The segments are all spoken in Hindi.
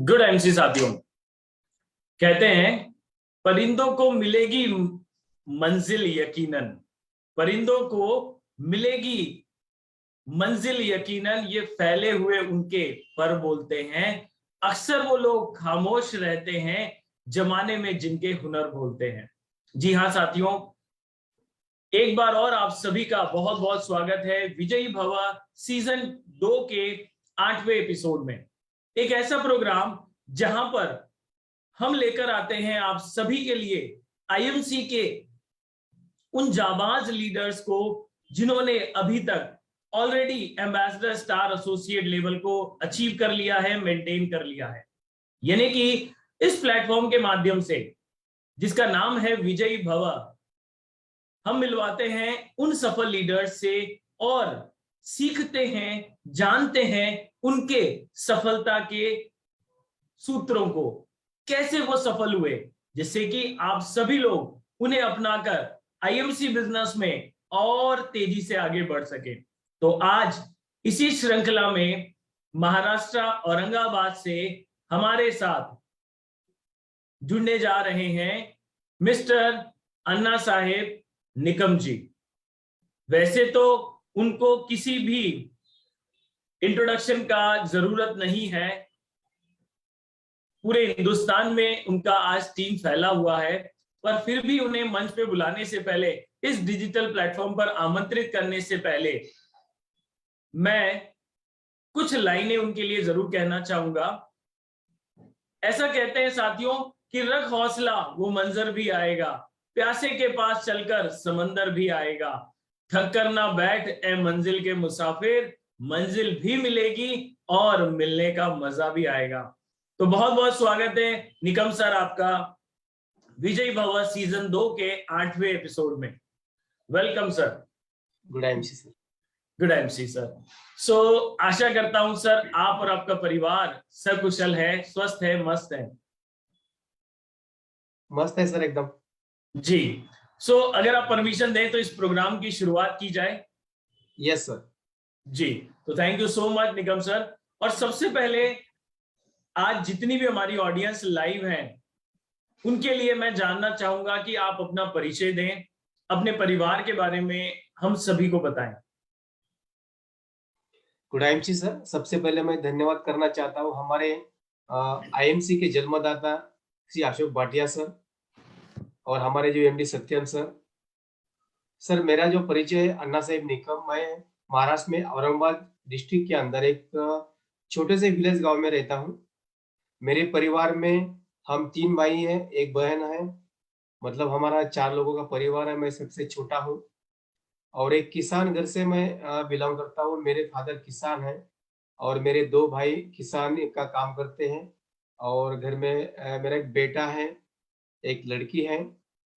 गुड एमसी साथियों, कहते हैं परिंदों को मिलेगी मंजिल यकीनन। परिंदों को मिलेगी मंजिल यकीनन, ये फैले हुए उनके पर बोलते हैं। अक्सर वो लोग खामोश रहते हैं जमाने में जिनके हुनर बोलते हैं। जी हाँ साथियों, एक बार और आप सभी का बहुत बहुत स्वागत है विजयी भव सीजन 2 के 8वें एपिसोड में। एक ऐसा प्रोग्राम जहां पर हम लेकर आते हैं आप सभी के लिए आईएमसी के उन जाबाज लीडर्स को जिन्होंने अभी तक already ambassador star associate level को अचीव कर लिया है, मेंटेन कर लिया है। यानी कि इस प्लेटफॉर्म के माध्यम से, जिसका नाम है विजयी भव, हम मिलवाते हैं उन सफल लीडर्स से और सीखते हैं, जानते हैं उनके सफलता के सूत्रों को, कैसे वो सफल हुए, जिससे कि आप सभी लोग उन्हें अपनाकर आईएमसी बिजनेस में और तेजी से आगे बढ़ सके। तो आज इसी श्रृंखला में महाराष्ट्र औरंगाबाद से हमारे साथ जुड़ने जा रहे हैं मिस्टर अन्ना साहेब निकम जी। वैसे तो उनको किसी भी इंट्रोडक्शन का जरूरत नहीं है, पूरे हिंदुस्तान में उनका आज टीम फैला हुआ है, पर फिर भी उन्हें मंच पे बुलाने से पहले, इस डिजिटल प्लेटफॉर्म पर आमंत्रित करने से पहले, मैं कुछ लाइनें उनके लिए जरूर कहना चाहूंगा। ऐसा कहते हैं साथियों कि रख हौसला वो मंजर भी आएगा, प्यासे के पास चलकर समंदर भी आएगा, थक कर ना बैठ ए मंजिल के मुसाफिर, मंजिल भी मिलेगी और मिलने का मजा भी आएगा। तो बहुत बहुत स्वागत है निकम सर आपका विजय भव सीजन 2 के 8वें एपिसोड में। Welcome sir. Good MC sir. Good MC sir. So आशा करता हूं सर आप और आपका परिवार सकुशल है, स्वस्थ है, मस्त है। मस्त है सर एकदम। जी। सो अगर आप परमिशन दें तो इस प्रोग्राम की शुरुआत की जाए। Yes sir. जी, तो thank you so much Nikam sir. और सबसे पहले आज जितनी भी हमारी ऑडियंस लाइव है उनके लिए मैं जानना चाहूंगा कि आप अपना परिचय दें, अपने परिवार के बारे में हम सभी को बताएं। गुड एमसी सर, सबसे पहले मैं धन्यवाद करना चाहता हूँ हमारे आईएमसी के जन्मदाता श्री अशोक भाटिया सर और हमारे जो एमडी सत्यम सर। सर मेरा जो परिचय है अन्ना साहिब निकम, मैं महाराष्ट्र में औरंगाबाद डिस्ट्रिक्ट के अंदर एक छोटे से विलेज गांव में रहता हूँ। मेरे परिवार में हम 3 भाई हैं, एक बहन है, मतलब हमारा 4 लोगों का परिवार है। मैं सबसे छोटा हूँ और एक किसान घर से मैं बिलोंग करता हूँ। मेरे फादर किसान हैं और मेरे 2 भाई किसान का काम करते हैं। और घर में मेरा एक बेटा है, एक लड़की है।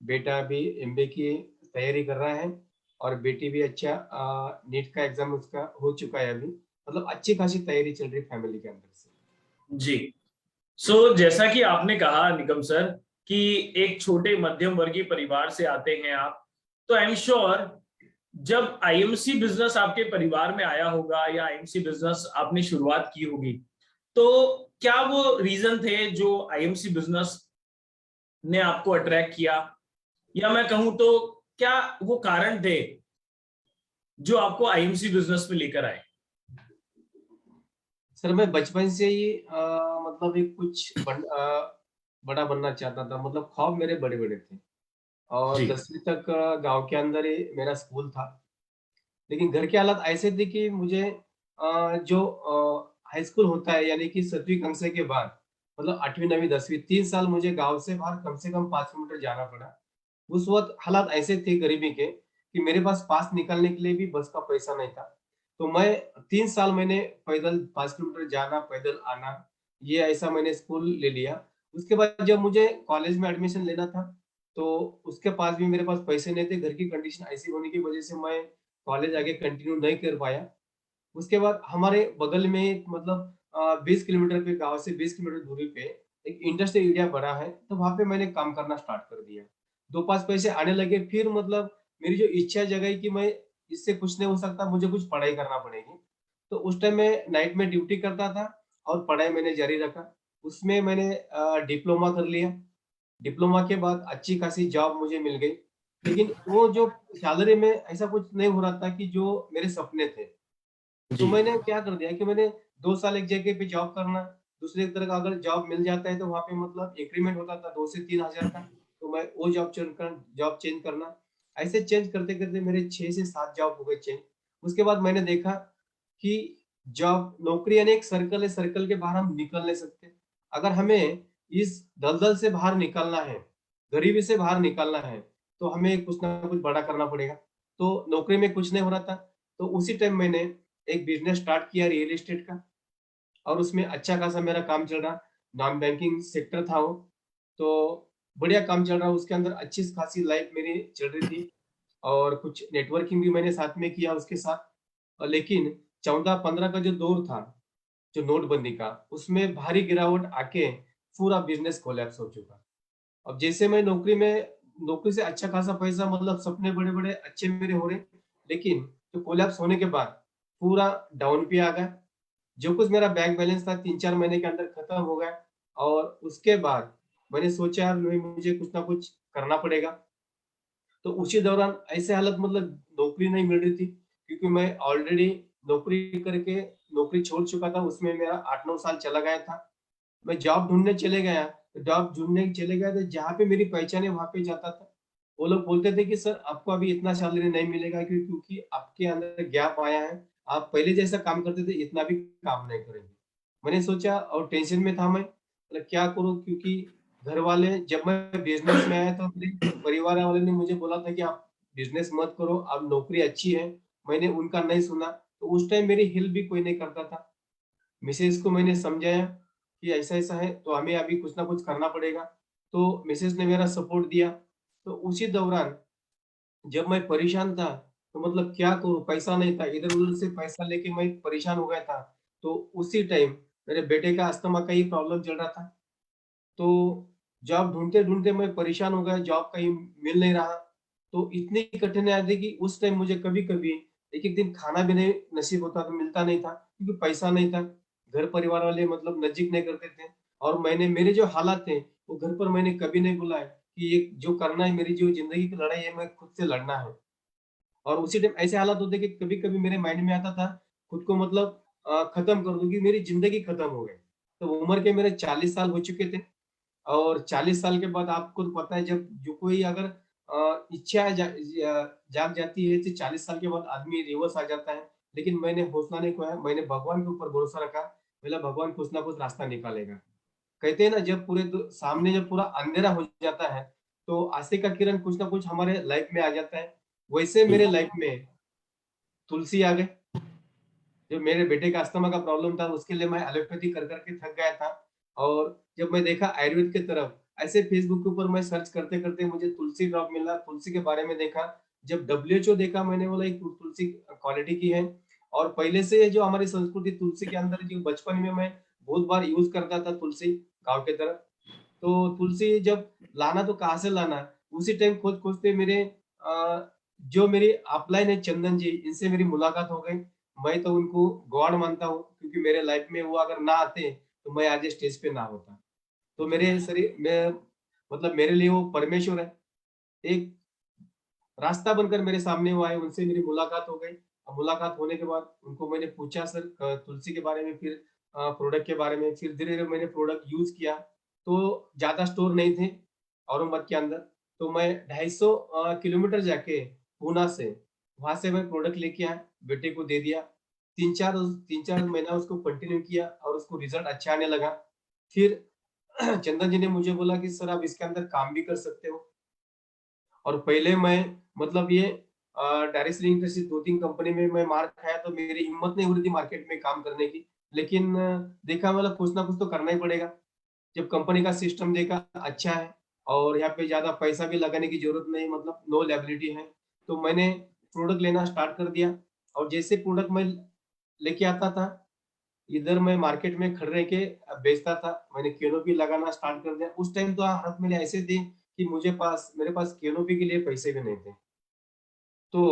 बेटा अभी एमबीए की तैयारी कर रहा है और बेटी भी अच्छा नीट का एग्जाम उसका हो चुका है अभी, मतलब अच्छी खासी तैयारी चल रही फैमिली के अंदर से। जी। सो जैसा कि आपने कहा निकम सर कि एक छोटे मध्यम वर्गीय परिवार से आते हैं आप, तो आई एम श्योर जब आईएमसी बिजनेस आपके परिवार में आया होगा या आईएमसी बिजनेस आपने शुरुआत की होगी, तो क्या वो रीजन थे जो आईएमसी बिजनेस ने आपको अट्रैक्ट किया, या मैं कहूं तो क्या वो कारण थे जो आपको आईएमसी बिजनेस में लेकर आए? सर मैं बचपन से ही मतलब एक बड़ा बनना चाहता था, मतलब ख्वाब मेरे बड़े बड़े थे। और जी। 10वीं तक गांव के अंदर ही मेरा स्कूल था, लेकिन घर के हालात ऐसे थे कि मुझे जो हाई स्कूल होता है यानी कि 7वीं कक्षा के बाद, मतलब 8वीं 9वीं 10वीं 3 साल मुझे गांव से बाहर कम से कम 5 किलोमीटर जाना पड़ा। उस वक्त हालात ऐसे थे गरीबी के कि मेरे पास निकालने के लिए भी बस का पैसा नहीं था। तो मैं 3 साल मैंने पैदल 5 किलोमीटर जाना, पैदल आना, ये ऐसा मैंने स्कूल ले लिया। उसके बाद जब मुझे कॉलेज में एडमिशन लेना था, तो उसके पास भी मेरे पास पैसे नहीं थे। घर की कंडीशन ऐसी होने की वजह से मैं कॉलेज आगे कंटिन्यू नहीं कर पाया। उसके बाद हमारे बगल में एक मतलब 20 किलोमीटर पे, गाँव से 20 किलोमीटर दूरी पे एक इंडस्ट्रियल एरिया बड़ा है, तो वहाँ पे मैंने काम करना स्टार्ट कर दिया। 2-5 पैसे आने लगे, फिर मतलब मेरी जो इच्छा जगाई कि मैं इससे कुछ नहीं हो सकता, मुझे कुछ पढ़ाई करना पड़ेगी। तो उस टाइम मैं नाइट में ड्यूटी करता था और पढ़ाई मैंने जारी रखा। उसमें मैंने डिप्लोमा कर लिया। डिप्लोमा के बाद अच्छी खासी जॉब मुझे मिल गई। लेकिन वो जो सैलरी में ऐसा कुछ नहीं हो रहा था कि जो मेरे सपने थे। तो जी। मैंने क्या कर दिया कि मैंने 2 साल एक जगह पे जॉब करना, दूसरी तरह का अगर जॉब मिल जाता है तो वहाँ पे मतलब इंक्रीमेंट होता था 2 से 3 हज़ार का, तो मैं वो जॉब चेंज करना। ऐसे चेंज करते-करते मेरे 6 से 7 जॉब हो गए चेंज। उसके बाद मैंने देखा कि जॉब नौकरी यानी एक सर्कल है, सर्कल के बाहर हम निकल नहीं सकते। अगर हमें इस दलदल से बाहर निकलना है, गरीबी से बाहर निकलना है, तो हमें कुछ ना कुछ बड़ा करना पड़ेगा। तो नौकरी में कुछ नहीं हो रहा था, तो उसी टाइम मैंने एक बिज़नेस स्टार्ट किया रियल एस्टेट का और उसमें अच्छा खासा मेरा काम चल रहा। नॉन बैंकिंग सेक्टर था वो, तो बढ़िया काम चल रहा। उसके अंदर अच्छी खासी लाइफ़ मेरी चल रही थी और कुछ नेटवर्किंग भी मैंने साथ में किया उसके साथ। लेकिन 14-15 का जो दौर था, जो नोटबंदी का, उसमें भारी गिरावट आके पूरा बिज़नेस कोलैप्स हो चुका। अब जैसे मैं नौकरी से अच्छा खासा पैसा मतलब सपने बड़े-बड़े अच्छे मेरे हो रहे, लेकिन जो कोलैप्स होने के बाद पूरा डाउन पे आ गया। जो कुछ मेरा बैंक बैलेंस था 3-4 महीने के अंदर खत्म हो गया और उसके बाद मैंने सोचा यार नहीं मुझे कुछ ना कुछ करना पड़ेगा। तो उसी दौरान ऐसे हालत मतलब नौकरी नहीं मिल रही थी क्योंकि मैं ऑलरेडी नौकरी करके नौकरी छोड़ चुका था, उसमें मेरा 8-9 साल चला गया था। मैं जॉब ढूँढने चले गया, जॉब ढूँढने चले गया तो जहाँ पे मेरी पहचान है वहाँ पे जाता था। वो लोग बोलते थे कि सर आपको अभी इतना सैलरी नहीं मिलेगा क्योंकि आपके अंदर गैप आया है। आप पहले जैसा काम करते थे इतना भी काम नहीं करेंगे। मैंने सोचा और टेंशन में था मैं, मतलब क्या करूँ क्योंकि घर वाले जब मैं बिज़नेस में आया तो मेरे परिवार वाले ने मुझे बोला था कि आप बिज़नेस मत करो, अब नौकरी अच्छी है। मैंने उनका नहीं सुना, तो उस टाइम मेरी हेल्प भी कोई नहीं करता था। मिसेज़ को मैंने समझाया कि ऐसा-ऐसा है, तो हमें अभी कुछ ना कुछ करना पड़ेगा। तो मिसेज़ ने मेरा सपोर्ट दिया। तो उसी दौरान जब मैं परेशान था, तो मतलब क्या करूँ? पैसा नहीं था, इधर-उधर से पैसा लेके मैं परेशान हो गया था। तो उसी टाइम मेरे बेटे का अस्थमा का ही प्रॉब्लम चल रहा था। तो जॉब ढूँढते-ढूँढते मैं परेशान हो गया, जॉब कहीं मिल नहीं रहा। तो इतनी कठिनाई आती कि उस टाइम मुझे कभी-कभी एक-एक दिन खाना भी नहीं नसीब होता था, मिलता नहीं था क्योंकि पैसा नहीं था। घर परिवार वाले मतलब नज़दीक नहीं करते थे और मेरे जो हालात थे, वो घर पर मैंने कभी नहीं बोला है कि ये जो करना है, मेरी जो ज़िंदगी की लड़ाई है, मैं खुद से लड़ना है। और उसी टाइम ऐसे हालात होते कि कभी-कभी मेरे माइंड में आता था, खुद को मतलब खत्म कर दूँ कि मेरी ज़िंदगी खत्म हो गई। तो उम्र के मेरे 40 साल हो चुके थे। और 40 साल के बाद आपको तो पता है जब जो कोई अगर इच्छा जाग जाती है तो 40 साल के बाद आदमी रिवर्स आ जाता है। लेकिन मैंने हौसला नहीं खोया, मैंने भगवान के ऊपर भरोसा रखा, बोला भगवान कुछ ना कुछ रास्ता निकालेगा। कहते हैं ना जब पूरे द सामने जब पूरा अंधेरा हो जाता है, तो आशा का किरण कुछ ना कुछ हमारे लाइफ में आ जाता है। वैसे जी। मेरे लाइफ में तुलसी आ गए। जो मेरे बेटे का अस्थमा का प्रॉब्लम था उसके लिए मैं एलोपैथी कर के थक गया था और जब मैं देखा आयुर्वेद की तरफ ऐसे फेसबुक के ऊपर मैं सर्च करते-करते मुझे तुलसी ड्रॉप मिला, तुलसी के बारे में देखा। जब डब्ल्यूएचओ देखा मैंने बोला ये तुलसी क्वालिटी की है और पहले से जो हमारी संस्कृति तुलसी के अंदर जो बचपन में मैं बहुत बार यूज़ करता था तुलसी गाँव की तरफ। तो तुलसी जब लाना तो कहाँ से लाना? उसी टाइम खोज-खोजते मेरे जो मेरे अपलाइन है चंदन जी, इनसे मेरी मुलाकात हो गई। मैं तो उनको गॉड मानता हूँ क्योंकि मेरे लाइफ में वो अगर ना आते, तो मैं आज स्टेज पे ना होता। तो मेरे शरीर मैं मतलब मेरे लिए वो परमेश्वर है। एक रास्ता बनकर मेरे सामने वो आए, उनसे मेरी मुलाकात हो गई। मुलाकात होने के बाद उनको मैंने पूछा सर तुलसी के बारे में फिर प्रोडक्ट के बारे में, फिर धीरे-धीरे मैंने प्रोडक्ट यूज़ किया। तो ज़्यादा स्टोर नहीं थे औरंगाबाद के अंदर, तो मैं 250 किलोमीटर जाके पूना से, वहाँ से मैं प्रोडक्ट लेके आया, बेटे को दे दिया। 3-4 महीना उसको कंटिन्यू किया और उसको रिज़ल्ट अच्छा आने लगा। फिर चंदन जी ने मुझे बोला कि सर आप इसके अंदर काम भी कर सकते हो। और पहले मैं मतलब ये डायरेक्ट सेलिंग इंडस्ट्री 2-3 कंपनी में मैं मार खाया तो मेरी हिम्मत नहीं हो रही थी मार्केट में काम करने की। लेकिन देखा मतलब कुछ ना कुछ तो करना ही पड़ेगा। जब कंपनी का सिस्टम देखा अच्छा है और यहाँ पे ज़्यादा पैसा भी लगाने की ज़रूरत नहीं मतलब नो लायबिलिटी है। तो मैंने प्रोडक्ट लेना स्टार्ट कर दिया और जैसे प्रोडक्ट मैं लेके आता था, इधर मैं मार्केट में खड़े रह के बेचता था। मैंने कैनोपी लगाना स्टार्ट कर दिया। उस टाइम तो हाथ मेरे ऐसे थे कि मेरे पास कैनोपी के लिए पैसे भी नहीं थे। तो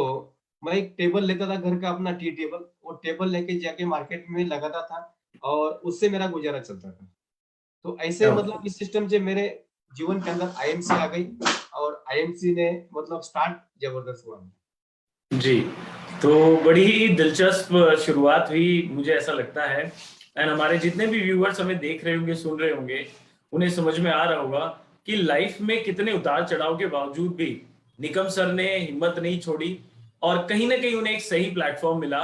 मैं एक टेबल लेता था घर का अपना टी टेबल, वो टेबल लेके जाके मार्केट में लगाता था और उससे मेरा गुज़ारा चलता था। तो ऐसे मतलब इस सिस्टम से मेरे जीवन के अंदर आईएमसी आ गई और आईएमसी ने मतलब स्टार्ट जबरदस्त हुआ। जी, तो बड़ी ही दिलचस्प शुरुआत हुई, मुझे ऐसा लगता है। एंड हमारे जितने भी व्यूअर्स हमें देख रहे होंगे, सुन रहे होंगे, उन्हें समझ में आ रहा होगा कि लाइफ में कितने उतार चढ़ाव के बावजूद भी निकम सर ने हिम्मत नहीं छोड़ी और कहीं ना कहीं उन्हें एक सही प्लेटफॉर्म मिला,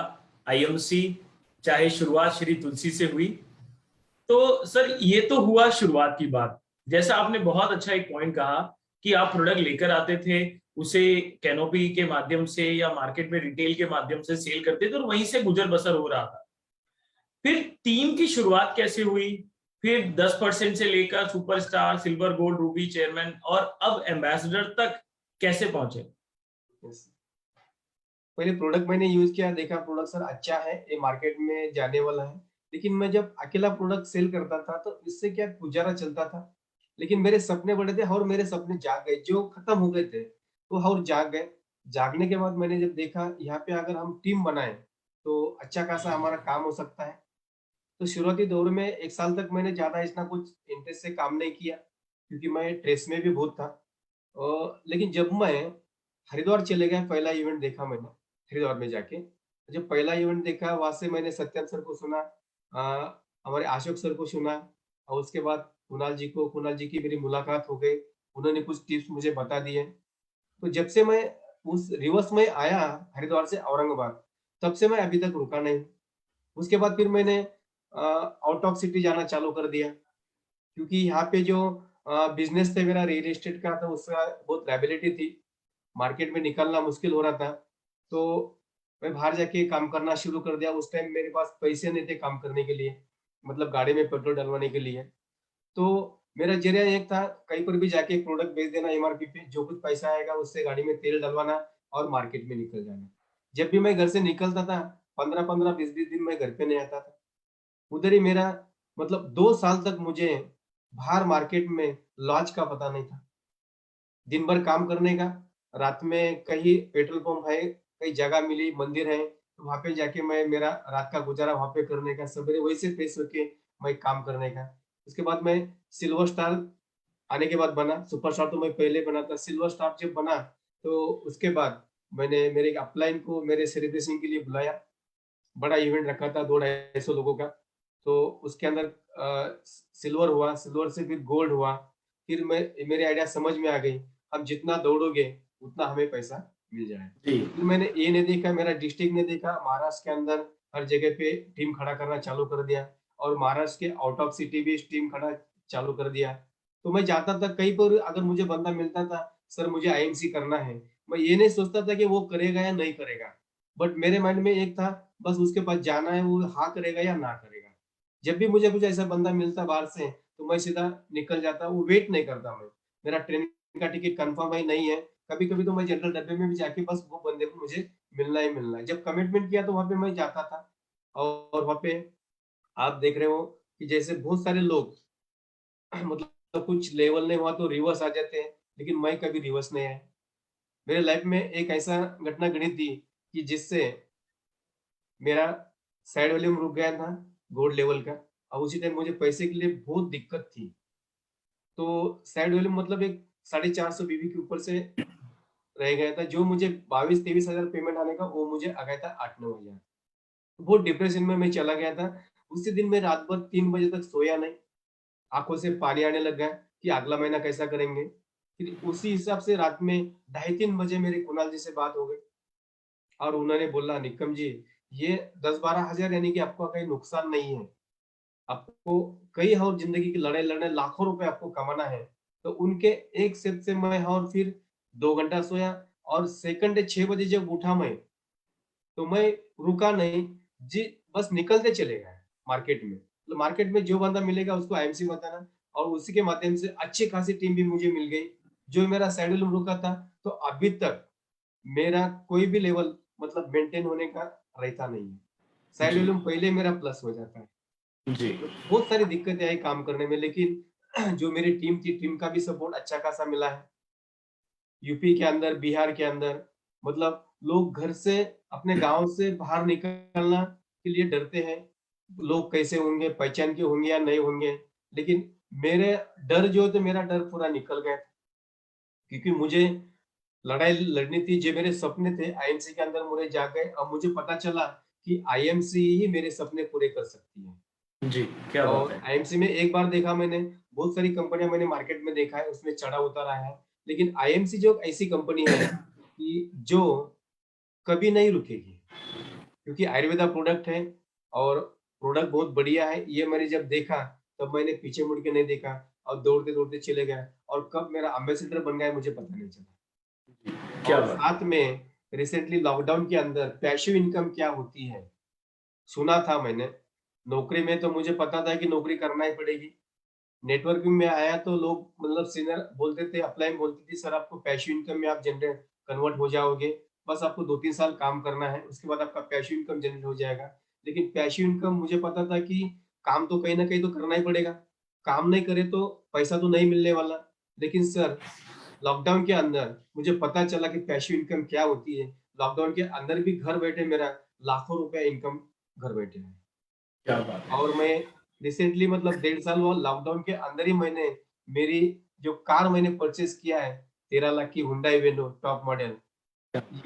आईएमसी। चाहे शुरुआत श्री तुलसी से हुई। तो सर, ये तो हुआ शुरुआत की बात। जैसा आपने बहुत अच्छा एक पॉइंट कहा कि आप प्रोडक्ट लेकर आते थे, उसे कैनोपी के माध्यम से या मार्केट में रिटेल के माध्यम से सेल करते थे और वहीं से गुजर बसर हो रहा था। फिर टीम की शुरुआत कैसे हुई? फिर 10% से लेकर superstar, silver, gold, Ruby, chairman और अब एम्बेसडर तक कैसे पहुंचे? Yes. पहले प्रोडक्ट मैंने यूज किया, देखा प्रोडक्ट सर अच्छा है, ये मार्केट में जाने वाला है। लेकिन मैं जब अकेला प्रोडक्ट सेल करता था तो इससे क्या गुजारा चलता था। लेकिन मेरे सपने बड़े थे और मेरे सपने जाग गए, जो खत्म हो गए थे वो और जाग गए। जागने के बाद मैंने जब देखा यहाँ पे अगर हम टीम बनाए तो अच्छा खासा हमारा काम हो सकता है। तो शुरुआती दौर में 1 साल तक मैंने ज़्यादा इतना कुछ इंटरेस्ट से काम नहीं किया, क्योंकि मैं स्ट्रेस में भी बहुत था। लेकिन जब मैं हरिद्वार चले गया, पहला इवेंट देखा मैंने हरिद्वार में जाके। जब पहला इवेंट देखा वहाँ से मैंने सत्यम सर को सुना, हमारे अशोक सर को सुना और उसके बाद कुणाल जी की मेरी मुलाकात हो गई। उन्होंने कुछ टिप्स मुझे बता दिए। तो जब से मैं उस रिवर्स में आया हरिद्वार से औरंगाबाद, तब से मैं अभी तक रुका नहीं। उसके बाद फिर मैंने आउट ऑफ सिटी जाना चालू कर दिया, क्योंकि यहाँ पे जो बिज़नेस थे मेरा रियल एस्टेट का, तो उसका बहुत लायबिलिटी थी। मार्केट में निकलना मुश्किल हो रहा था। तो मैं बाहर जाके काम करना शुरू कर दिया। उस टाइम मेरे पास पैसे नहीं थे काम करने के लिए, मतलब गाड़ी में पेट्रोल डलवाने के लिए। तो मेरा ज़रिया एक था, कहीं पर भी जाके प्रोडक्ट बेच देना एमआरपी पे, जो कुछ पैसा आएगा उससे गाड़ी में तेल डलवाना और मार्केट में निकल जाना। जब भी मैं घर से निकलता था, 15-15, 20-20 दिन मैं घर पे नहीं आता था। उधर ही मेरा मतलब 2 साल तक मुझे बाहर मार्केट में लॉज का पता नहीं था। दिन भर काम करने का, रात में कहीं पेट्रोल पंप है, कहीं जगह मिली, मंदिर है, तो वहाँ पे जाके मैं मेरा रात का गुज़ारा वहाँ पे करने का, सवेरे वहीं से फ्रेश होके मैं काम करने का। उसके बाद मैं सिल्वर स्टार आने के बाद बना, सुपरस्टार तो मैं पहले बना था। सिल्वर स्टार जब बना, तो उसके बाद मैंने मेरे एक अपलाइन को मेरे सेलिब्रेशन के लिए बुलाया। बड़ा इवेंट रखा था 2 ढाई सौ लोगों का। तो उसके अंदर सिल्वर हुआ, सिल्वर से फिर गोल्ड हुआ। फिर मैं मेरे आइडिया समझ में आ गई, हम जितना दौड़ोगे उतना हमें पैसा मिल जाए। जी। फिर मैंने ये नहीं देखा, मेरा डिस्ट्रिक्ट नहीं देखा, महाराष्ट्र के अंदर हर जगह पे टीम खड़ा करना चालू कर दिया और महाराष्ट्र के आउट ऑफ सिटी भी टीम खड़ा चालू कर दिया। तो मैं जाता था कहीं पर, अगर मुझे बंदा मिलता था, सर मुझे आईएमसी करना है, मैं ये नहीं सोचता था कि वो करेगा या नहीं करेगा। बट मेरे माइंड में एक था, बस उसके पास जाना है, वो हाँ करेगा या ना करेगा। जब भी मुझे कुछ ऐसा बंदा मिलता बाहर से, तो मैं सीधा निकल जाता, वो वेट नहीं करता मैं। मेरा ट्रेन का टिकट कंफर्म है नहीं है, कभी-कभी तो मैं जनरल डब्बे में भी जाके बस वो बंदे को मुझे मिलना ही मिलना है। जब कमिटमेंट किया तो वहाँ पे मैं जाता था। और वहाँ पे आप देख रहे हो कि जैसे बहुत सारे लोग मतलब कुछ लेवल नहीं हुआ तो रिवर्स आ जाते हैं, लेकिन मैं कभी रिवर्स नहीं आया। मेरे लाइफ में एक ऐसा घटना घटी थी कि जिससे मेरा साइड वॉल्यूम रुक गया था, गोल्ड लेवल का, और उसी टाइम मुझे पैसे के लिए बहुत दिक्कत थी। तो साइड वॉल्यूम मतलब एक 450 बीबी के ऊपर से रह गया था, जो मुझे 22-23 हज़ार पेमेंट आने का, वो मुझे आ गया था 8-9 हज़ार। बहुत डिप्रेशन में मैं चला गया था। उसी दिन मैं रात भर 3 बजे तक सोया नहीं, आँखों से पानी आने लग गया कि अगला महीना कैसा करेंगे। फिर उसी हिसाब से रात में ढाई 3 बजे मेरी कुणाल जी से बात हो गई और उन्होंने बोला, "निकम जी, ये 10-12 हज़ार यानी कि आपका कहीं नुकसान नहीं है। आपको कई और ज़िंदगी की लड़ाई लड़ना है, लाखों रुपए आपको कमाना है।" तो उनके एक शब्द से मैं और फिर 2 घंटा सोया और सेकंड 6 बजे जब उठा मैं, तो मैं रुका नहीं, जी बस निकलते चले गए मार्केट में। तो मार्केट में जो बंदा मिलेगा उसको आईएमसी बताना, और उसी के माध्यम से अच्छी खासी टीम भी मुझे मिल गई। जो मेरा शेड्यूल रुका था, तो अभी तक मेरा कोई भी लेवल मतलब मेंटेन होने का रहता नहीं है। साइड जी। वॉल्यूम पहले मेरा प्लस हो जाता है। जी। तो बहुत सारी दिक्कतें आई काम करने में, लेकिन जो मेरी टीम थी, टीम का भी सपोर्ट अच्छा खासा मिला है। यूपी के अंदर, बिहार के अंदर, मतलब लोग घर से, अपने गाँव से बाहर निकलना के लिए डरते हैं। लोग कैसे होंगे, पहचान के होंगे या नहीं होंगे। लेकिन मेरे डर जो है तो मेरा डर पूरा निकल गया, क्योंकि मुझे लड़ाई लड़नी थी, जो मेरे सपने थे आईएमसी के अंदर मुझे जाग गए। अब मुझे पता चला कि आईएमसी ही मेरे सपने पूरे कर सकती है। जी, क्या बात और है। आईएमसी में एक बार देखा मैंने, बहुत सारी कंपनियां मैंने मार्केट में देखा है, उसमें चढ़ा उतार आया है, लेकिन आईएमसी जो ऐसी कंपनी है कि जो कभी नहीं रुकेगी, क्योंकि आयुर्वेदा प्रोडक्ट है और प्रोडक्ट बहुत बढ़िया है। ये मैंने जब देखा तब मैंने पीछे मुड़ के नहीं देखा और दौड़ते-दौड़ते चले गए, और कब मेरा एम्बेसडर बन गया मुझे पता नहीं चला। क्या और बात है। साथ में रिसेंटली लॉकडाउन के अंदर पैसिव इनकम क्या होती है, सुना था मैंने। नौकरी में तो मुझे पता था कि नौकरी करना ही पड़ेगी। नेटवर्किंग में आया तो लोग मतलब सीनियर बोलते थे, अपलाइन बोलती थी, सर आपको पैसिव इनकम में आप जनरेट कन्वर्ट हो जाओगे। बस आपको 2-3 साल काम करना है, उसके बाद आपका पैसिव इनकम जनरेट हो जाएगा। लेकिन पैसिव इनकम मुझे पता था कि काम तो कहीं न कहीं तो करना ही पड़ेगा। काम नहीं करे तो पैसा तो नहीं मिलने वाला। लेकिन सर, लॉकडाउन के अंदर मुझे पता चला कि पैसिव इनकम क्या होती है। लॉकडाउन के अंदर भी घर बैठे मेरा लाखों रुपए इनकम घर बैठे है। क्या बात है। और मैं रिसेंटली मतलब 1.5 साल हुआ, लॉकडाउन के अंदर ही मैंने मेरी जो कार मैंने परचेज़ किया है, 13 लाख की हुंडई वेन्यू टॉप मॉडल,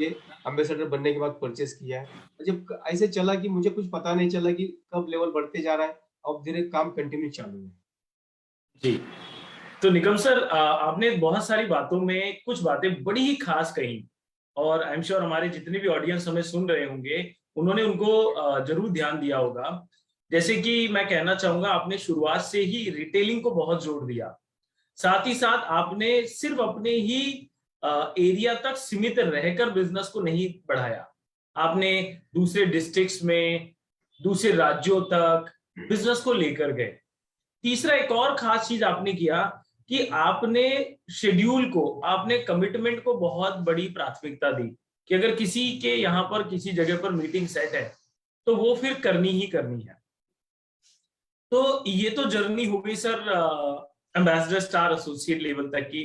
ये एम्बेसडर बनने के बाद परचेज़ किया है। और जब ऐसे चला कि मुझे कुछ पता नहीं चला कि कब लेवल बढ़ते जा रहा है, अब धीरे काम कंटिन्यू चालू है। जी। तो निकम सर, आपने बहुत सारी बातों में कुछ बातें बड़ी ही खास कही, और आई एम श्योर हमारे जितने भी ऑडियंस हमें सुन रहे होंगे उन्होंने उनको जरूर ध्यान दिया होगा। जैसे कि मैं कहना चाहूंगा, आपने शुरुआत से ही रिटेलिंग को बहुत जोड़ दिया। साथ ही साथ आपने सिर्फ अपने ही एरिया तक सीमित रहकर बिजनेस को नहीं बढ़ाया। आपने दूसरे डिस्ट्रिक्ट्स में, दूसरे राज्यों तक बिजनेस को लेकर गए। तीसरा एक और खास चीज आपने किया कि आपने शेड्यूल को, आपने कमिटमेंट को बहुत बड़ी प्राथमिकता दी कि अगर किसी के यहाँ पर किसी जगह पर मीटिंग सेट है तो वो फिर करनी ही करनी है। तो ये तो जर्नी हो गई sir ambassador star associate level तक की।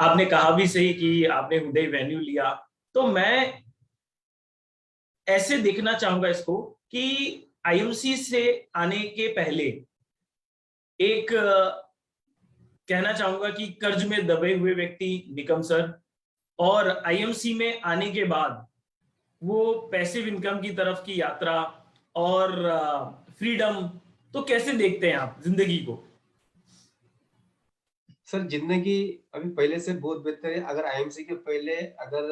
आपने कहा भी सही कि आपने हुंडई वेन्यू लिया। तो मैं ऐसे देखना चाहूंगा इसको कि आईएमसी से आने के पहले एक कहना चाहूंगा कि कर्ज में दबे हुए व्यक्ति निकम सर, और आईएमसी में आने के बाद वो पैसिव इनकम की तरफ की यात्रा और फ्रीडम, तो कैसे देखते हैं आप जिंदगी को? सर, ज़िंदगी अभी पहले से बहुत बेहतर है। अगर आईएमसी के पहले अगर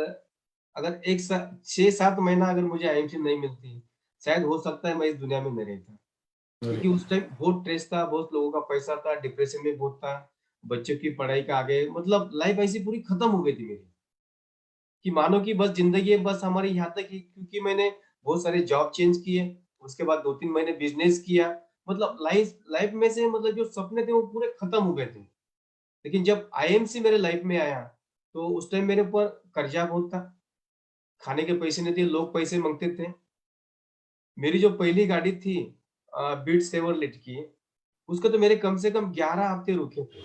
अगर 1 सा 6-7 महीना अगर मुझे आईएमसी नहीं मिलती, शायद हो सकता है मैं इस दुनिया में नहीं रहता। अरे क्योंकि उस टाइम बहुत स्ट्रेस था, बहुत लोगों का पैसा था, डिप्रेशन में बहुत था, बच्चों की पढ़ाई का आगे मतलब लाइफ ऐसी पूरी खत्म हो गई थी मेरी, कि मानो कि बस ज़िंदगी बस हमारी यहाँ तक ही, क्योंकि मैंने बहुत सारे जॉब चेंज किए, उसके बाद 2-3 महीने बिज़नेस किया, मतलब लाइफ लाइफ में से मतलब जो सपने थे वो पूरे खत्म हो गए थे। लेकिन जब आईएमसी मेरे लाइफ में आया, तो उस टाइम मेरे ऊपर कर्जा बहुत था, खाने के पैसे नहीं थे, लोग पैसे माँगते थे। मेरी जो पहली गाड़ी थी बीट सेवरलेट की, उसके तो मेरे कम से कम 11 हफ्ते रुके थे,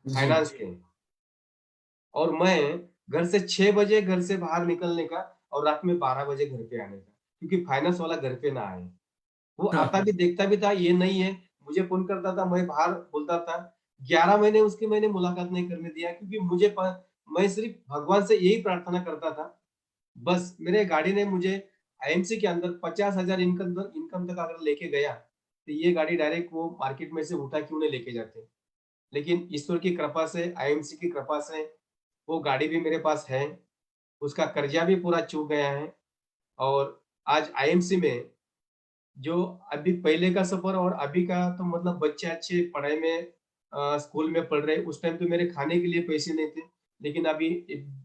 जी। फाइनेंस के। और मैं घर से 6 बजे घर से बाहर निकलने का और रात में 12 बजे घर पे आने का, क्योंकि फाइनेंस वाला घर पे ना आए। वो आता भी देखता भी था, ये नहीं है, मुझे फ़ोन करता था, मैं बाहर बोलता था। 11 महीने उसकी मैंने मुलाकात नहीं करने दिया, क्योंकि मैं सिर्फ़ भगवान से यही प्रार्थना करता था, बस मेरे गाड़ी ने मुझे आईएमसी के अंदर 50,000 इनकम तक अगर लेके गया, तो ये गाड़ी डायरेक्ट वो मार्केट में से उठा क्यों नहीं लेके जाते। लेकिन ईश्वर की कृपा से, आईएमसी की कृपा से वो गाड़ी भी मेरे पास है, उसका कर्जा भी पूरा चूक गया है। और आज आईएमसी में जो अभी पहले का सफ़र और अभी का, तो मतलब बच्चे अच्छे पढ़ाई में स्कूल में पढ़ रहे हैं। उस टाइम तो मेरे खाने के लिए पैसे नहीं थे, लेकिन अभी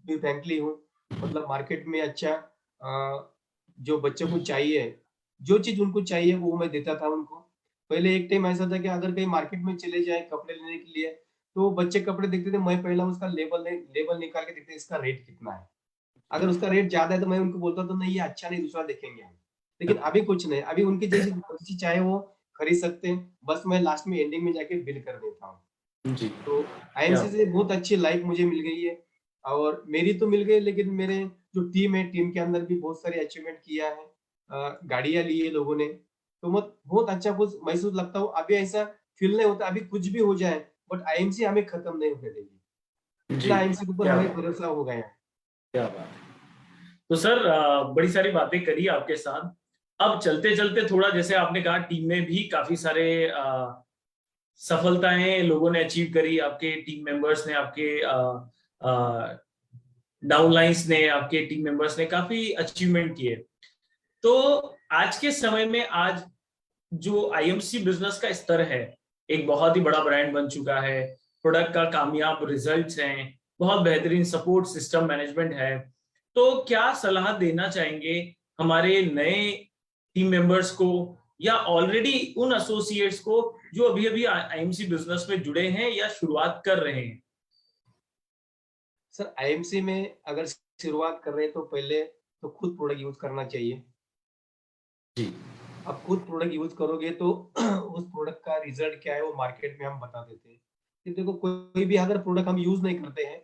भी फ्रैंकली हूँ, मतलब मार्केट में अच्छा जो बच्चों को चाहिए, जो चीज़ उनको चाहिए वो मैं देता था उनको। पहले एक टाइम ऐसा था कि अगर कहीं मार्केट में चले जाएँ कपड़े लेने के लिए, तो बच्चे कपड़े देखते थे, मैं पहला उसका लेबल निकाल के देखते इसका रेट कितना है। अगर उसका रेट ज़्यादा है तो मैं उनको बोलता था नहीं ये अच्छा नहीं, दूसरा देखेंगे हम। लेकिन अभी कुछ नहीं, अभी उनकी जैसी जो चीज़ चाहे वो खरीद सकते हैं, बस मैं लास्ट में एंडिंग में जाके बिल कर देता हूँ। जी। तो क्या? आईएमसी से बहुत अच्छी लाइफ मुझे मिल गई है, और मेरी तो मिल गई, लेकिन मेरे जो टीम है, टीम के अंदर भी बहुत सारे अचीवमेंट किया है। गाड़ियाँ ली है लोगों ने, तो बहुत अच्छा कुछ महसूस लगता हूँ। अभी ऐसा फील नहीं होता अभी कुछ भी हो जाए, बट आईएमसी हमें खत्म नहीं होने देगी। जी, इतना आईएमसी के ऊपर क्या हमें बात भरोसा हो गया है। क्या बात है। तो सर बड़ी सारी बातें करी आपके साथ। अब चलते चलते थोड़ा, जैसे आपने कहा टीम में भी काफी सारे सफलताएं लोगों ने अचीव करी, आपके टीम मेंबर्स ने, आपके डाउनलाइंस ने, आपके टीम मेंबर्स ने काफी अचीवमेंट किए। तो आज के समय में, आज जो आईएमसी बिजनेस का स्तर है, एक बहुत ही बड़ा ब्रांड बन चुका है, प्रोडक्ट का कामयाब रिजल्ट्स हैं, बहुत बेहतरीन सपोर्ट सिस्टम मैनेजमेंट है। तो क्या सलाह देना चाहेंगे हमारे नए टीम मेंबर्स को, या ऑलरेडी उन एसोसिएट्स को जो अभी अभी आईएमसी बिजनेस में जुड़े हैं या शुरुआत कर रहे हैं? सर आईएमसी में अगर शुरुआत कर रहे हैं तो पहले तो खुद प्रोडक्ट यूज करना चाहिए। जी। आप खुद प्रोडक्ट यूज करोगे तो उस प्रोडक्ट का रिजल्ट क्या है वो मार्केट में हम बता देते हैं। कि देखो कोई भी अगर प्रोडक्ट हम यूज नहीं करते हैं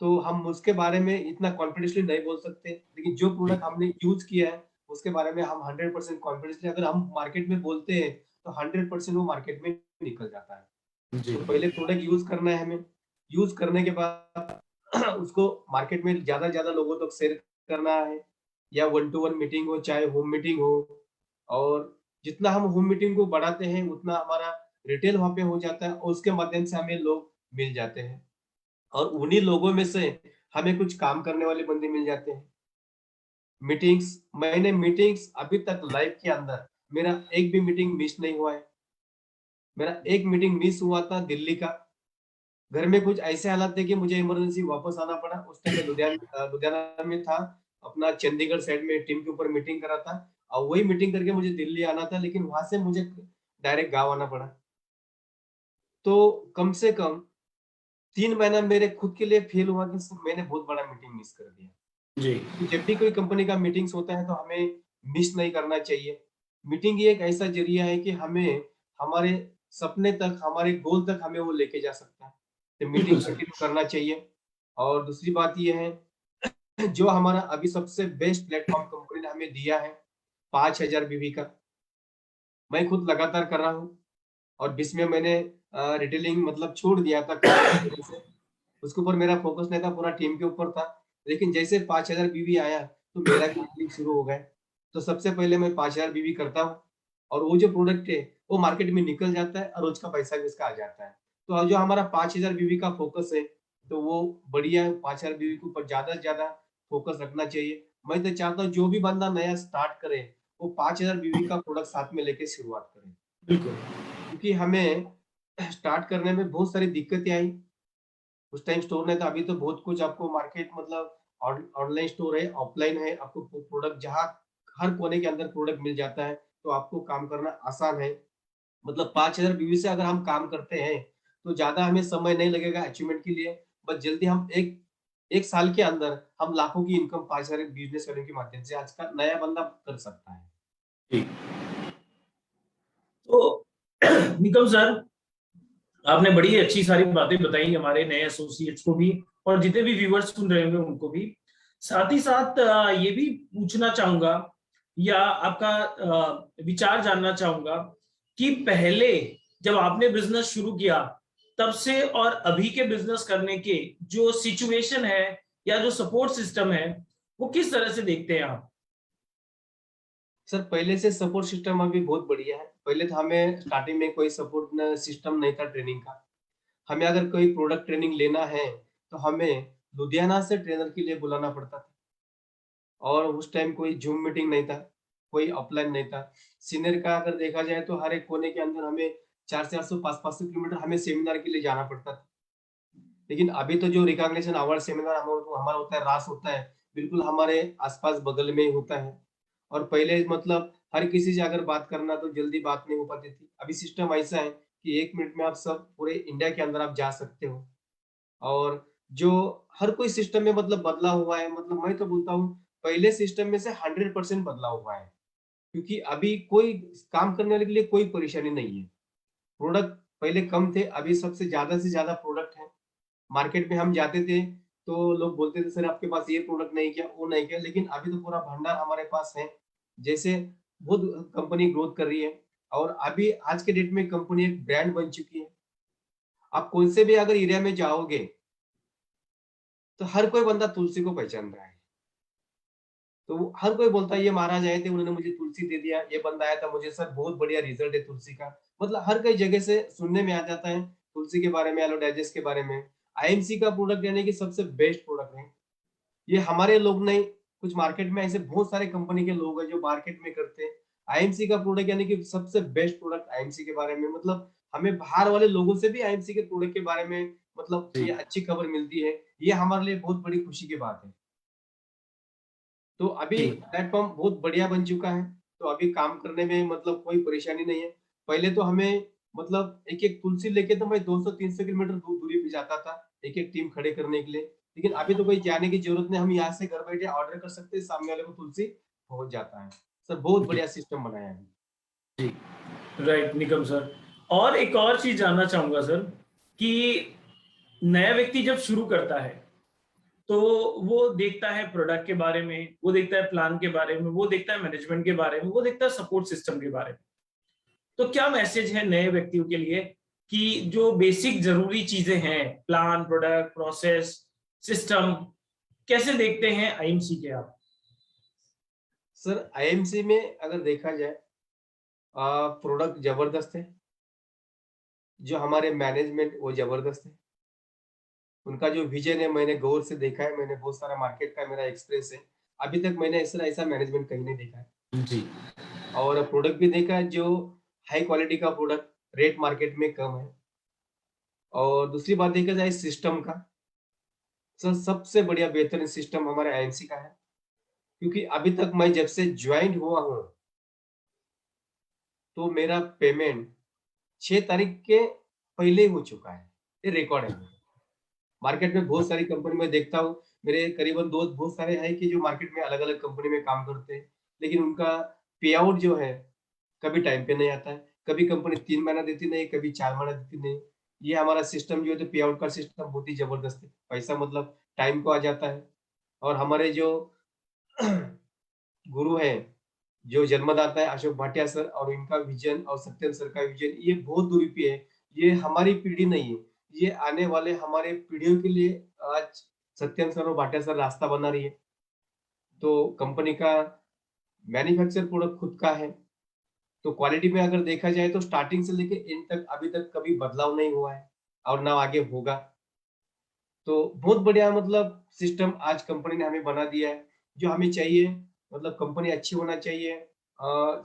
तो हम उसके बारे में इतना कॉन्फिडेंसली नहीं बोल सकते, लेकिन जो जी। प्रोडक्ट हमने यूज किया है उसके बारे में हम 100% कॉन्फिडेंसली अगर हम मार्केट में बोलते हैं तो 100% वो मार्केट में निकल जाता है। जी। तो पहले प्रोडक्ट यूज करना है हमें। यूज करने के बाद उसको मार्केट में ज्यादा ज्यादा लोगों तक शेयर करना है, या वन टू वन मीटिंग हो चाहे होम मीटिंग हो। और जितना हम होम मीटिंग को बढ़ाते हैं उतना हमारा रिटेल वहां पे हो जाता है और उसके माध्यम से हमें लोग मिल जाते हैं। और उन्हीं लोगों में से हमें कुछ काम करने वाले बंदे मिल जाते हैं। मीटिंग्स, मैंने मीटिंग्स अभी तक लाइफ के अंदर मेरा एक भी मीटिंग मिस नहीं हुआ है। मेरा एक मीटिंग मिस हुआ था दिल्ली का। घर में कुछ ऐसे हालात थे कि मुझे इमरजेंसी वापस आना पड़ा। उस टाइम मैं लुधियाना में था, अपना चंडीगढ़ साइड में टीम के ऊपर मीटिंग करा था और वही मीटिंग करके मुझे दिल्ली आना था, लेकिन वहां से मुझे डायरेक्ट गाँव आना पड़ा। तो कम से कम 3 महीना मेरे खुद के लिए फ़ील हुआ कि मैंने बहुत बड़ा मीटिंग मिस कर दिया। जी। तो जब भी कोई कंपनी का मीटिंग्स होता है तो हमें मिस नहीं करना चाहिए। मीटिंग ही एक ऐसा ज़रिया है कि हमें हमारे सपने तक, हमारे गोल तक हमें वो लेके जा सकता है। तो मीटिंग बिल्कुल सर। कंटिन्यू करना चाहिए। और दूसरी बात ये है जो हमारा अभी सबसे बेस्ट प्लेटफ़ॉर्म कंपनी ने हमें दिया है 5000 बीवी का, मैं खुद लगातार कर रहा हूँ। और बीच में मैंने रिटेलिंग मतलब छोड़ दिया था काम की वजह से। उसके ऊपर मेरा फ़ोकस नहीं था, पूरा टीम के ऊपर था। लेकिन जैसे 5000 बीवी आया, तो मेरा भी रिटेलिंग शुरू हो गया। तो सबसे पहले मैं 5000 बीवी करता हूँ और वो जो प्रोडक्ट है, वो मार्केट में निकल जाता है और रोज़ का पैसा भी उसका आ जाता है। तो अब जो हमारा 5000 बीवी का फ़ोकस है, तो वो बढ़िया है। 5000 बीवी के ऊपर ज़्यादा से ज़्यादा फ़ोकस रखना चाहिए। मैं तो चाहता हूँ जो भी बंदा नया स्टार्ट करे, वो 5000 बीवी का प्रोडक्ट साथ में लेके शुरुआत करे। बिल्कुल। क्योंकि हमें स्टार्ट करने में बहुत सारी दिक्कतें आई। उस टाइम स्टोर नहीं था, अभी तो बहुत कुछ आपको मार्केट मतलब ऑनलाइन स्टोर है, ऑफलाइन है, आपको प्रोडक्ट जहाँ हर कोने के अंदर प्रोडक्ट मिल जाता है, तो आपको काम करना आसान है। मतलब 5000 बीवी से अगर हम काम करते हैं, तो ज़्यादा हमें समय नहीं लगेगा अचीवमेंट के लिए। बस जल्दी हम 1 साल के अंदर हम लाखों की इनकम 5000 बिज़नेस करने के माध्यम से आज का नया बंदा कर सकता है। जी। तो निकम सर, आपने बड़ी अच्छी सारी बातें बताई हमारे नए एसोसिएट्स को भी, और जितने भी व्यूअर्स सुन रहे होंगे उनको भी। साथ ही साथ ये भी पूछना चाहूंगा, या आपका विचार जानना चाहूंगा कि पहले जब आपने बिजनेस शुरू किया, तब से और अभी के बिजनेस करने के जो सिचुएशन है या जो सपोर्ट सिस्टम है, वो किस तरह से देखते हैं आप? सर पहले से सपोर्ट सिस्टम अभी बहुत बढ़िया है। पहले तो हमें स्टार्टिंग में कोई सपोर्ट न सिस्टम नहीं था ट्रेनिंग का। हमें अगर कोई प्रोडक्ट ट्रेनिंग लेना है, तो हमें लुधियाना से ट्रेनर के लिए बुलाना पड़ता था। और उस टाइम कोई ज़ूम मीटिंग नहीं था, कोई ऑफलाइन नहीं था। सीनियर का अगर देखा जाए तो हर एक कोने के अंदर हमें 400-400 500-500 किलोमीटर हमें सेमिनार के लिए जाना पड़ता था। लेकिन अभी तो जो रिकॉग्निशन अवार्ड सेमिनार हमारा होता है, रास होता है, बिल्कुल हमारे आस-पास बगल में ही होता है। और पहले मतलब हर किसी से अगर बात करना तो जल्दी बात नहीं हो पाती थी। अभी सिस्टम ऐसा है कि 1 मिनट में आप सब पूरे इंडिया के अंदर आप जा सकते हो। और जो हर कोई सिस्टम में मतलब बदला हुआ है, मतलब मैं तो बोलता हूँ पहले सिस्टम में से 100% बदला हुआ है। क्योंकि अभी कोई काम करने वाले के लिए कोई परेशानी नहीं है। प्रोडक्ट पहले कम थे, अभी सबसे ज़्यादा से ज़्यादा प्रोडक्ट है। मार्केट में हम जाते थे, तो लोग बोलते थे सर आपके पास ये प्रोडक्ट नहीं क्या, वो नहीं क्या, लेकिन अभी तो पूरा भंडार हमारे पास है। जैसे बहुत कंपनी ग्रोथ कर रही है, और अभी आज के डेट में कंपनी एक ब्रांड बन चुकी है। आप कौन से भी अगर एरिया में जाओगे तो हर कोई बंदा तुलसी को पहचान रहा है। तो हर कोई बोलता है ये महाराज आए थे, उन्होंने मुझे तुलसी दे दिया, ये बंदा आया था, मुझे सर बहुत बढ़िया रिजल्ट है तुलसी का। मतलब हर कई जगह से सुनने में आ जाता है तुलसी के बारे में, एलोडाइजेस्ट के बारे में। आईएमसी का प्रोडक्ट यानी कि सबसे बेस्ट प्रोडक्ट है। ये हमारे लोग नहीं, कुछ मार्केट में ऐसे बहुत सारे कंपनी के लोग हैं जो मार्केट में करते हैं। आईएमसी का प्रोडक्ट यानी कि सबसे बेस्ट प्रोडक्ट आईएमसी के बारे में, मतलब हमें बाहर वाले लोगों से भी आईएमसी के प्रोडक्ट के बारे में मतलब जी ये अच्छी खबर मिलती है। ये हमारे लिए बहुत बड़ी खुशी की बात है। तो अभी जी प्लेटफ़ॉर्म बहुत बढ़िया बन चुका है, तो अभी काम करने में मतलब कोई परेशानी नहीं है। पहले तो हमें मतलब एक-एक तुलसी लेके तो मैं 200-300 किलोमीटर दूरी पे जाता था, एक-एक टीम खड़े करने के लिए। लेकिन अभी तो कोई जाने की ज़रूरत नहीं, हम यहाँ से घर बैठे ऑर्डर कर सकते हैं, सामने वाले को तुलसी पहुँच जाता है। सर बहुत जी बढ़िया सिस्टम बनाया है। जी राइट निकम सर। और एक और चीज जानना चाहूंगा सर कि नया व्यक्ति जब शुरू करता है तो वो देखता है प्रोडक्ट के बारे में, वो देखता है प्लान के बारे में, वो देखता है मैनेजमेंट के बारे में, वो देखता है सपोर्ट सिस्टम के बारे में। तो क्या मैसेज है नए व्यक्तियों के लिए कि जो बेसिक जरूरी चीजें हैं, प्लान, प्रोडक्ट, प्रोसेस, सिस्टम, कैसे देखते हैं आईएमसी के आप? सर आईएमसी में अगर देखा जाए प्रोडक्ट ज़बरदस्त है, जो हमारे मैनेजमेंट वो ज़बरदस्त है। उनका जो विज़न है मैंने गौर से देखा है, मैंने बहुत सारा मार्केट का मेरा एक्सपीरियंस है। अभी तक मैंने ऐसा ऐसा मैनेजमेंट कहीं नहीं देखा है। जी और प्रोडक्ट भी देखा है जो हाई क्वालिटी का प्रोडक्ट, रेट मार्केट में कम है। और दूसरी बात देखा जाए सिस्टम का, सर सबसे बढ़िया बेहतरीन सिस्टम हमारे आईएमसी का है। क्योंकि अभी तक मैं जब से जॉइन हुआ हूँ, तो मेरा पेमेंट 6 तारीख के पहले ही हो चुका है। ये रिकॉर्ड है मेरा। मार्केट में बहुत सारी कंपनी में देखता हूँ, मेरे करीबन दोस्त बहुत सारे हैं कि जो मार्केट में अलग-अलग कंपनी में काम करते हैं, लेकिन उनका पे आउट जो है, कभी टाइम पे नहीं आता है। कभी कंपनी 3 महीना देती नहीं, कभी 4 महीना देती नहीं। ये हमारा सिस्टम जो है तो पे आउट का सिस्टम बहुत ही ज़बरदस्त है। पैसा मतलब टाइम को आ जाता है। और हमारे जो गुरु हैं, जो जन्मदाता है अशोक भाटिया सर, और इनका विज़न और सत्यम सर का विज़न ये बहुत दूरी पे है। ये हमारी पीढ़ी नहीं है, ये आने वाले हमारे पीढ़ियों के लिए आज सत्यम सर और भाटिया सर रास्ता बना रही है। तो कंपनी का मैन्युफैक्चर प्रोडक्ट खुद का है, तो क्वालिटी में अगर देखा जाए तो स्टार्टिंग से लेके एंड तक अभी तक कभी बदलाव नहीं हुआ है और ना आगे होगा। तो बहुत बढ़िया मतलब सिस्टम आज कंपनी ने हमें बना दिया है, जो हमें चाहिए। मतलब कंपनी अच्छी होना चाहिए,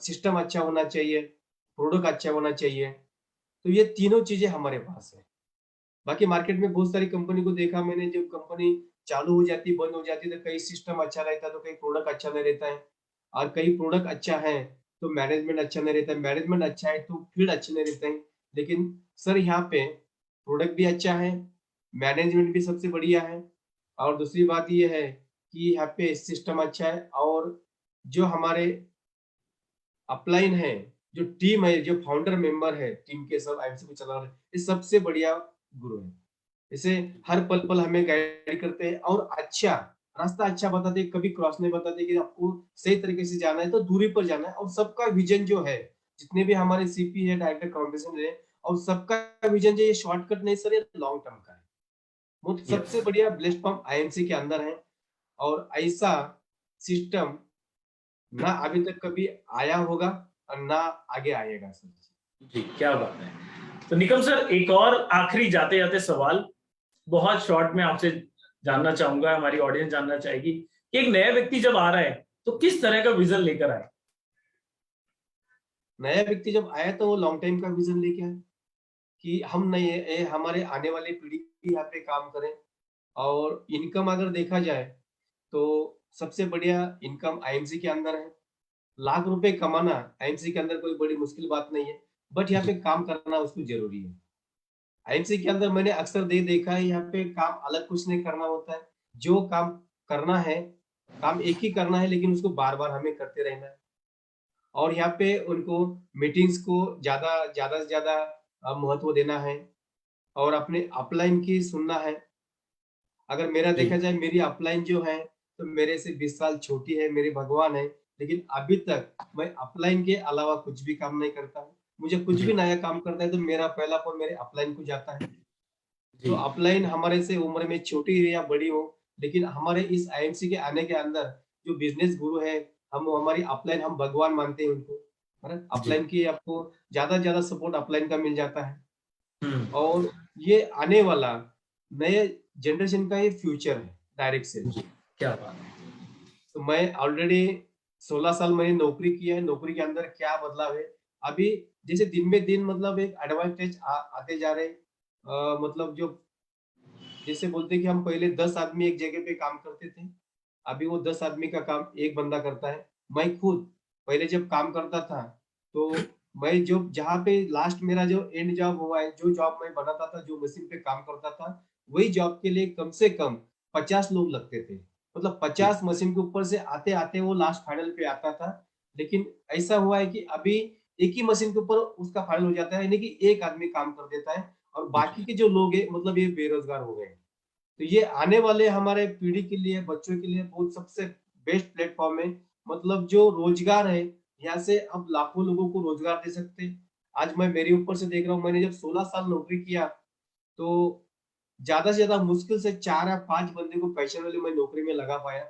सिस्टम अच्छा होना चाहिए, प्रोडक्ट अच्छा होना चाहिए। तो ये तीनों चीज़ें हमारे पास है। बाकी मार्केट में बहुत सारी कंपनी को देखा मैंने, जब कंपनी चालू हो जाती, बंद हो जाती, तो कहीं सिस्टम अच्छा रहता है, तो कहीं प्रोडक्ट अच्छा नहीं रहता है। और कहीं प्रोडक्ट अच्छा है, तो मैनेजमेंट अच्छा नहीं रहता है, मैनेजमेंट अच्छा है, तो फील्ड अच्छे नहीं रहते हैं। लेकिन सर यहाँ पे प्रोडक्ट भी अच्छा है, मैनेजमेंट भी सबसे बढ़िया है, और दूसरी बात ये है कि यहाँ पे सिस्टम अच्छा है, और जो हमारे अपलाइन है, जो टीम है, जो फाउंडर मेंबर है, टीम के सब आईएमसी को चला रहे हैं, ये सबसे बढ़िया गुरु है। इसे हर पल-पल हमें गाइड करते हैं और अच्छा, रास्ता अच्छा बताते हैं, कभी क्रॉस नहीं बताते कि आपको सही तरीके से जाना है तो दूरी पर जाना है, और सबका विज़न जो है, जितने भी हमारे सीपी है, डायरेक्टर काउंटेशन है, और सबका विज़न जो ये शॉर्टकट नहीं सर, ये लॉन्ग टर्म का है। वो यस सबसे बढ़िया प्लेटफ़ॉर्म आईएमसी के अंदर है, और ऐसा सिस्टम ना अभी तक कभी आया होगा और ना आगे आएगा सर। जी क्या बात है। तो निकम सर, एक और आखिरी जाते जाते सवाल बहुत शॉर्ट में आपसे जानना चाहूंगा, हमारी ऑडियंस जानना चाहेगी कि एक नया व्यक्ति जब आ रहा है तो किस तरह का विजन लेकर आए? नया व्यक्ति जब आया तो वो लॉन्ग टाइम का विज़न लेके आए कि हम नहीं हमारे आने वाली पीढ़ी भी यहाँ पे काम करें। और इनकम अगर देखा जाए तो सबसे बढ़िया इनकम आईएमसी के अंदर है। लाख रुपए कमाना आईएमसी के अंदर कोई बड़ी मुश्किल बात नहीं है, बट यहाँ जी पे काम करना उसको ज़रूरी है। आईएमसी के अंदर मैंने अक्सर देखा है, यहाँ पे काम अलग कुछ नहीं करना होता है। जो काम करना है, काम एक ही करना है, लेकिन उसको बार-बार हमें करते रहना है। और यहाँ पे उनको मीटिंग्स को ज़्यादा से ज़्यादा महत्व देना है, और अपने अपलाइन की सुनना है। अगर मेरा जी देखा जाए, मेरी अपलाइन जो है, तो मेरे से 20 साल छोटी है, मेरे भगवान है, लेकिन अभी तक मैं अपलाइन के अलावा कुछ भी काम नहीं करता हूँ। मुझे कुछ जी भी नया काम करना है तो मेरा पहला फोन मेरे अपलाइन को जाता है। तो जी अपलाइन हमारे से उम्र में छोटी हो या बड़ी हो, लेकिन हमारे इस आईएमसी के आने के अंदर जो बिजनेस गुरु है, हम हमारी अपलाइन हम भगवान मानते हैं उनको, है ना? जी। अपलाइन की आपको ज्यादा से ज्यादा सपोर्ट अपलाइन का मिल जाता है। हम्म। और ये आने वाला नए जनरेशन का ये फ्यूचर है, डायरेक्ट सेल। जी, क्या बात है। तो मैं ऑलरेडी 16 साल मैंने नौकरी की है, नौकरी के अंदर क्या बदलाव है, अभी जैसे दिन पे दिन मतलब एक एडवांटेज आते जा रहे हैं। मतलब जो जैसे बोलते हैं कि हम पहले 10 आदमी एक जगह पे काम करते थे, अभी वो 10 आदमी का काम एक बंदा करता है। मैं खुद पहले जब काम करता था, तो मैं जो जहाँ पे लास्ट मेरा जो एंड जॉब हुआ है, जो जॉब मैं बनाता था, जो मशीन पे काम करता था, वही जॉब के लिए कम से कम 50 लोग लगते थे। मतलब जी 50 मशीन के ऊपर से आते-आते वो लास्ट फाइनल पे आता था। लेकिन ऐसा हुआ है कि अभी एक ही मशीन के ऊपर उसका फाइनल हो जाता है, यानी कि एक आदमी काम कर देता है और बाकी जी। के जो लोग हैं मतलब ये बेरोजगार हो गए हैं। तो ये आने वाले हमारे पीढ़ी के लिए, बच्चों के लिए बहुत सबसे बेस्ट प्लेटफ़ॉर्म है। मतलब जो रोज़गार है, यहाँ से अब लाखों लोगों को रोज़गार दे सकते हैं। आज मैं मेरे ऊपर से देख रहा हूँ, मैंने जब 16 साल नौकरी किया, तो ज़्यादा से ज़्यादा मुश्किल से 4 या 5 बंदे को पैशन वाली मैं नौकरी में लगा पाया।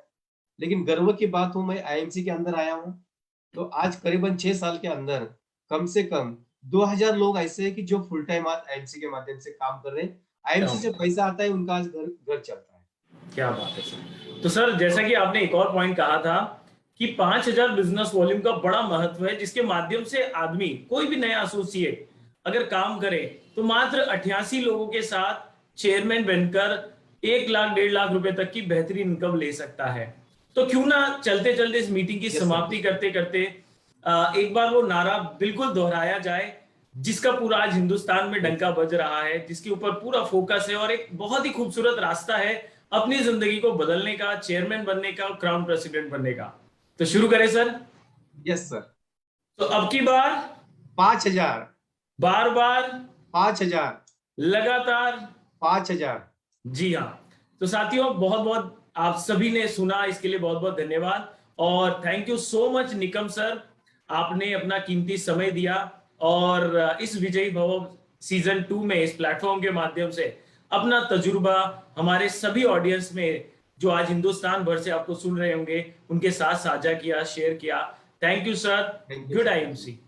लेकिन गर्व की बात हो, मैं आईएमसी के अंदर आया हूँ, तो आज करीबन 6 साल के अंदर कम से कम 2000 लोग ऐसे हैं कि जो फुल टाइम आज आईएमसी के माध्यम से काम कर रहे हैं। क्या आईएमसी से बात पैसा आता है, उनका आज घर घर चलता है। क्या बात है सर। तो सर जैसा तो कि आपने एक और पॉइंट कहा था कि 5000 बिजनेस वॉल्यूम का बड़ा महत्व है, जिसके माध्यम से आदमी कोई भी नया एसोसिएट अगर काम करे तो मात्र 88 लोगों के साथ चेयरमैन बनकर 1 लाख 1.5 लाख रुपए तक की बेहतरीन इनकम ले सकता है। तो क्यों ना चलते चलते इस मीटिंग की यस सर। समाप्ति करते करते एक बार वो नारा बिल्कुल दोहराया जाए, जिसका पूरा आज हिंदुस्तान में यस। डंका बज रहा है, जिसके ऊपर पूरा फोकस है और एक बहुत ही खूबसूरत रास्ता है अपनी जिंदगी को बदलने का, चेयरमैन बनने का, क्राउन प्रेसिडेंट बनने का। तो शुरू करें सर। Yes sir. तो अब की बार 5000, बार बार 5000, लगातार। 5000। जी हाँ। तो साथियों, बहुत बहुत आप सभी ने सुना, इसके लिए बहुत बहुत धन्यवाद और thank you so much Nikam sir. आपने अपना कीमती समय दिया और इस विजयी भव सीजन 2 में इस प्लेटफॉर्म के माध्यम से अपना तजुर्बा हमारे सभी ऑडियंस में, जो आज हिंदुस्तान भर से आपको सुन रहे होंगे, उनके साथ साझा किया, शेयर किया। Thank you sir. Thank you good sir. IMC.